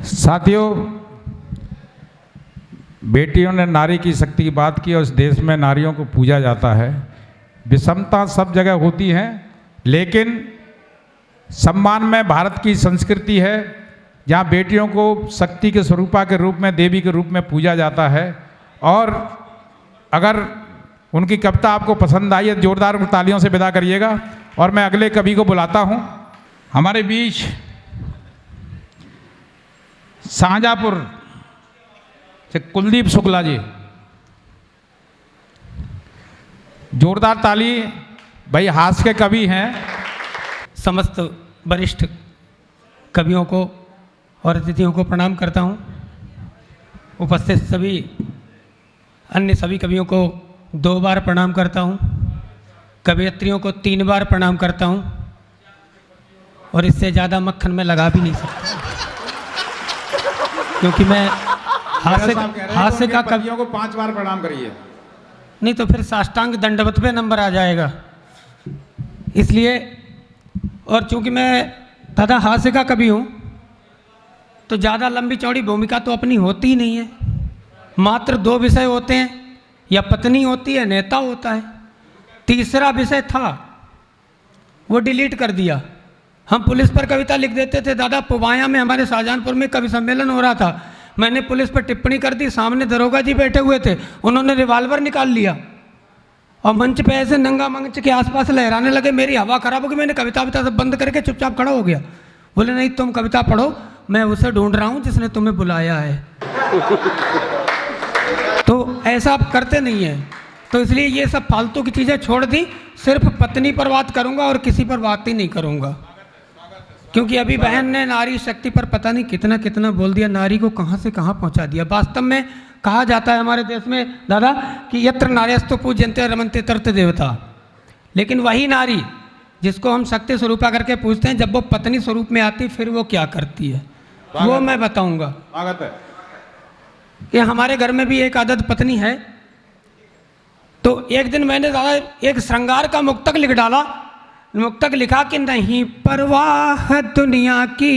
साथियों, बेटियों ने नारी की शक्ति की बात की और इस देश में नारियों को पूजा जाता है। विषमता सब जगह होती है, लेकिन सम्मान में भारत की संस्कृति है जहाँ बेटियों को शक्ति के स्वरूपा के रूप में, देवी के रूप में पूजा जाता है। और अगर उनकी कविता आपको पसंद आई है, जोरदार तालियों से विदा करिएगा। और मैं अगले कवि को बुलाता हूँ। हमारे बीच शाहजहाँपुर से कुलदीप शुक्ला जी, जोरदार ताली। भाई हास्य के कवि हैं। समस्त वरिष्ठ कवियों को और अतिथियों को प्रणाम करता हूँ। उपस्थित सभी अन्य सभी कवियों को 2 बार प्रणाम करता हूँ। कवियत्रियों को 3 बार प्रणाम करता हूँ। और इससे ज़्यादा मक्खन में लगा भी नहीं सकता, क्योंकि मैं हास्य का कवियों को 5 बार प्रणाम करिए, नहीं तो फिर साष्टांग दंडवत पे नंबर आ जाएगा। इसलिए, और चूंकि मैं दादा हास्य का कवि हूँ, तो ज़्यादा लंबी चौड़ी भूमिका तो अपनी होती ही नहीं है। मात्र 2 विषय होते हैं, या पत्नी होती है, नेता होता है। तीसरा विषय था, वो डिलीट कर दिया। हम पुलिस पर कविता लिख देते थे। दादा पुवाया में हमारे शाहजहाँपुर में कवि सम्मेलन हो रहा था, मैंने पुलिस पर टिप्पणी कर दी। सामने दरोगा जी बैठे हुए थे, उन्होंने रिवाल्वर निकाल लिया और मंच पे ऐसे नंगा मंच के आसपास लहराने लगे। मेरी हवा खराब हो गई, मैंने कविता सब बंद करके चुपचाप खड़ा हो गया। बोले नहीं, तुम कविता पढ़ो, मैं उसे ढूंढ रहा हूँ जिसने तुम्हें बुलाया है। तो ऐसा आप करते नहीं है, तो इसलिए ये सब फालतू की चीज़ें छोड़ दी। सिर्फ पत्नी पर बात करूँगा और किसी पर बात ही नहीं करूँगा, क्योंकि अभी बहन ने नारी शक्ति पर पता नहीं कितना कितना बोल दिया, नारी को कहाँ से कहाँ पहुँचा दिया। वास्तव में कहा जाता है हमारे देश में दादा कि यत्र नार्यस्तु पूज्यन्ते रमन्ते तत्र देवता, लेकिन वही नारी जिसको हम शक्ति स्वरूपा करके पूछते हैं, जब वो पत्नी स्वरूप में आती फिर वो क्या करती है, वो मैं बताऊंगा। कि हमारे घर में भी एक आदत पत्नी है। तो एक दिन मैंने दादा एक श्रृंगार का मुक्तक लिख डाला। मुक्तक लिखा कि नहीं परवाह दुनिया की,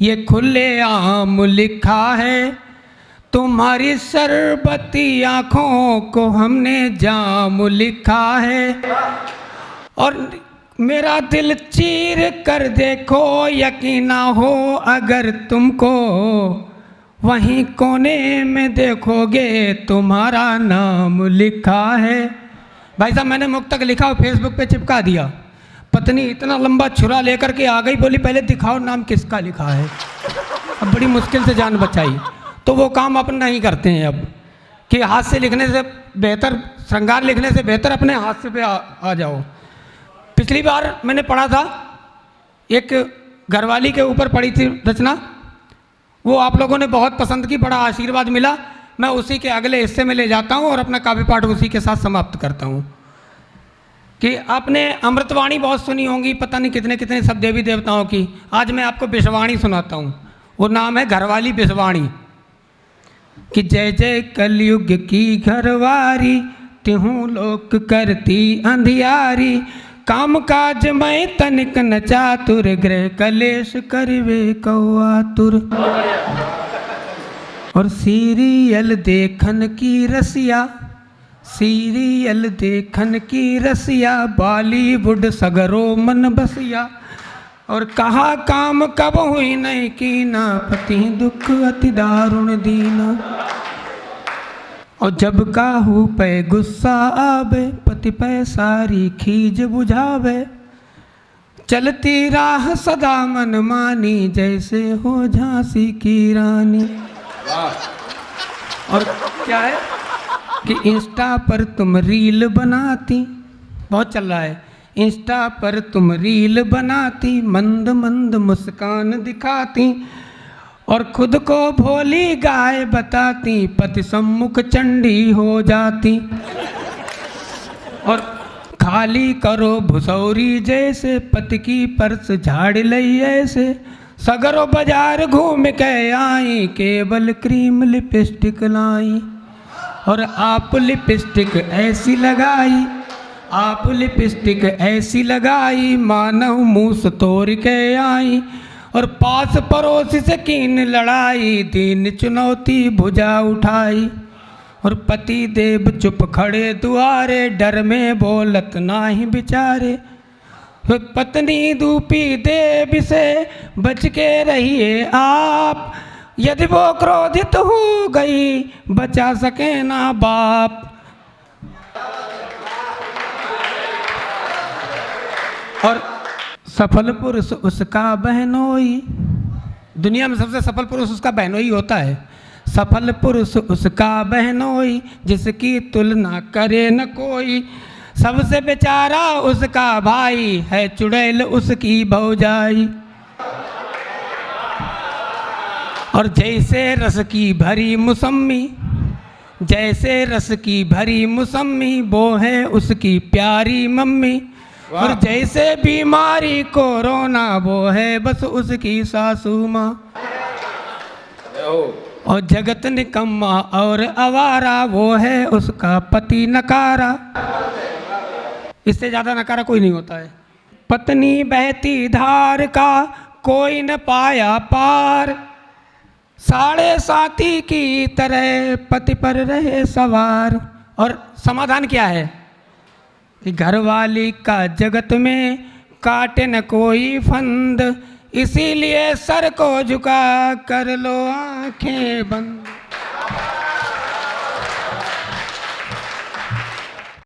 ये खुले आम लिखा है। तुम्हारी शरबती आँखों को हमने जाम लिखा है। और मेरा दिल चीर कर देखो, यकीन ना हो अगर तुमको, वहीं कोने में देखोगे तुम्हारा नाम लिखा है। भाई साहब, मैंने मुक्तक लिखा और फेसबुक पे चिपका दिया। पत्नी इतना लंबा छुरा लेकर के आ गई, बोली पहले दिखाओ नाम किसका लिखा है। अब बड़ी मुश्किल से जान बचाई। तो वो काम अपन नहीं करते हैं अब, कि हाथ से लिखने से बेहतर, श्रृंगार लिखने से बेहतर अपने हाथ से पे आ जाओ। पिछली बार मैंने पढ़ा था, एक घरवाली के ऊपर पढ़ी थी रचना, वो आप लोगों ने बहुत पसंद की, बड़ा आशीर्वाद मिला। मैं उसी के अगले हिस्से में ले जाता हूँ और अपना काव्य पाठ उसी के साथ समाप्त करता हूँ। कि आपने अमृतवाणी बहुत सुनी होंगी, पता नहीं कितने कितने सब देवी देवताओं की। आज मैं आपको विषवाणी सुनाता हूँ। वो नाम है घरवाली विषवाणी। कि जय जय कलयुग की घरवारी, तिहूँ लोक करती अंधियारी। काम काज मैं तनिक न चातुर, गृह कलेश करवे कौआतुर। और सीरियल देखन की रसिया, सीरियल देखन की रसिया, बॉलीवुड सगरो मन बसिया। और कहा काम कब हुई नहीं की ना, पति दुख अति दारुण दीना। और जब काहू पे गुस्सा आवे, पति पे सारी खीज बुझावे। चलती राह सदा मन मानी, जैसे हो झांसी की रानी। और क्या है कि इंस्टा पर तुम रील बनाती, बहुत चल रहा है, इंस्टा पर तुम रील बनाती, मंद मंद मुस्कान दिखाती। और खुद को भोली गाय बताती, पति सम्मुख चंडी हो जाती। और खाली करो भुसौरी जैसे, पति की पर्स झाड़ लई ऐसे। सगरो बाजार घूम के आई, केवल क्रीम लिपस्टिक लाई। और आप लिपस्टिक ऐसी लगाई, आप लिपस्टिक ऐसी लगाई, मानव मुँह से तोड़ के आई। और पास पड़ोस से कीन लड़ाई, दीन चुनौती भुजा उठाई। और पति देव चुप खड़े दुआरे, डर में बोलत नाही बिचारे। पत्नी दूपी देव से बच के रहिए आप, यदि वो क्रोधित हो गई बचा सके ना बाप। और सफल पुरुष उसका बहनोई, दुनिया में सबसे सफल पुरुष उसका बहनोई होता है। सफल पुरुष उसका बहनोई, जिसकी तुलना करे न कोई। सबसे बेचारा उसका भाई है, चुड़ैल उसकी भौजाई। और जैसे रस की भरी मौसमी, जैसे रस की भरी मौसमी, वो है उसकी प्यारी मम्मी। और जैसे बीमारी कोरोना, वो है बस उसकी सासू माँ। और जगत निकम्मा और आवारा, वो है उसका पति नकारा। इससे ज़्यादा नकारा कोई नहीं होता है। पत्नी बहती धार का कोई न पाया पार, साढ़े साथी की तरह पति पर रहे सवार। और समाधान क्या है कि घरवाली का जगत में काटे न कोई फंद, इसीलिए सर को झुका कर लो आंखें बंद।